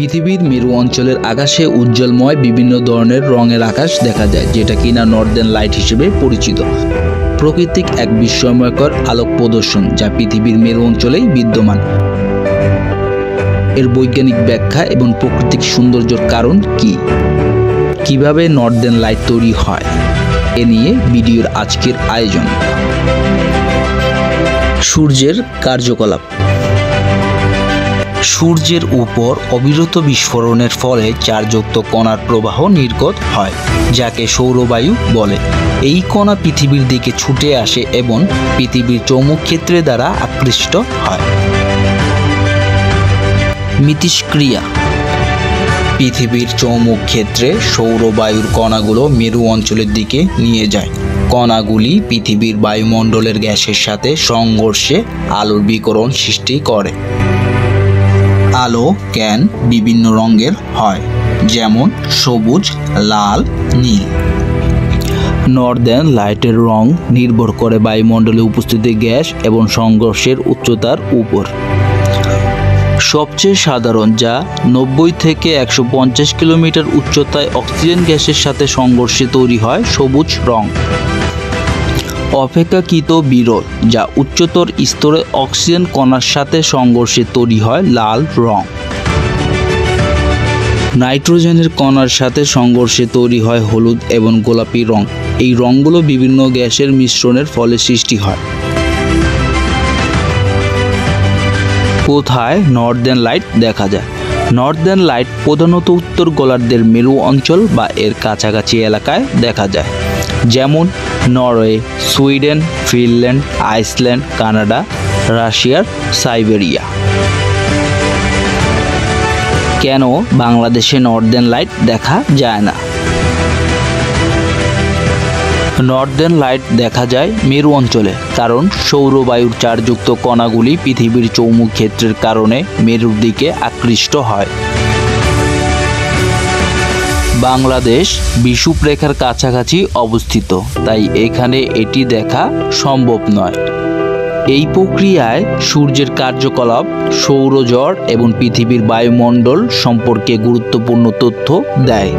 পৃথিবীর মেরু অঞ্চলের আকাশে উজ্জ্বলময় বিভিন্ন ধরনের রঙের আকাশ দেখা যায়, যেটা কিনা নর্দার্ন লাইট হিসেবে পরিচিত। প্রাকৃতিক এক বিস্ময়কর আলোক প্রদর্শন যা পৃথিবীর মেরু অঞ্চলেই বিদ্যমান। এর বৈজ্ঞানিক ব্যাখ্যা এবং প্রাকৃতিক সৌন্দর্যের কারণ কি, কিভাবে নর্দার্ন লাইট তৈরি হয়, এ নিয়ে ভিডিওর আজকের আয়োজন। সূর্যের কার্যকলাপ। সূর্যের উপর অবিরত বিস্ফোরণের ফলে চার্জযুক্ত কণার প্রবাহ নির্গত হয়, যাকে সৌরবায়ু বলে। এই কণা পৃথিবীর দিকে ছুটে আসে এবং পৃথিবীর চৌম্বকক্ষেত্র দ্বারা আকৃষ্ট হয়। মিথস্ক্রিয়া। পৃথিবীর চৌম্বকক্ষেত্রে সৌরবায়ুর কণাগুলো মেরু অঞ্চলের দিকে নিয়ে যায়। কণাগুলি পৃথিবীর বায়ুমণ্ডলের গ্যাসের সাথে সংঘর্ষে আলোর বিকিরণ সৃষ্টি করে। আলো ক্যান বিভিন্ন রঙের হয়, যেমন সবুজ, লাল, নীল। নর্দার্ন লাইটের রং নির্ভর করে বায়ুমণ্ডলে উপস্থিত গ্যাস এবং সংঘর্ষের উচ্চতার উপর। সবচেয়ে সাধারণ, যা 90 থেকে 150 কিলোমিটার উচ্চতায় অক্সিজেন গ্যাসের সাথে সংঘর্ষে তৈরি হয় সবুজ রং। অপেক্ষাকৃত বিরল, যা উচ্চতর স্তরে অক্সিজেন কণার সাথে সংঘর্ষে তৈরি হয় লাল রং। নাইট্রোজেনের কণার সাথে সংঘর্ষে তৈরি হয় হলুদ এবং গোলাপি রং। এই রঙগুলো বিভিন্ন গ্যাসের মিশ্রণের ফলে সৃষ্টি হয়। কোথায় নর্দার্ন লাইট দেখা যায়? নর্দার্ন লাইট প্রধানত উত্তর গোলার্ধের মেরু অঞ্চল বা এর কাছাকাছি এলাকায় দেখা যায়, যেমন Norway, Sweden, Finland, Iceland, Canada, রাশিয়ার সাইবেরিয়া। কেন বাংলাদেশে নর্দার্ন লাইট দেখা যায় না? নর্দার্ন লাইট দেখা যায় মেরু অঞ্চলে, কারণ সৌরবায়ুর চার্জযুক্ত কণাগুলি পৃথিবীর চৌম্বকক্ষেত্রের কারণে মেরুর দিকে আকৃষ্ট হয়। বাংলাদেশ বিষুবরেখার কাছাকাছি অবস্থিত, তাই এখানে এটি দেখা সম্ভব নয়। এই প্রক্রিয়ায় সূর্যের কার্যকলাপ, সৌরজগৎ এবং পৃথিবীর বায়ুমণ্ডল সম্পর্কে গুরুত্বপূর্ণ তথ্য দেয়।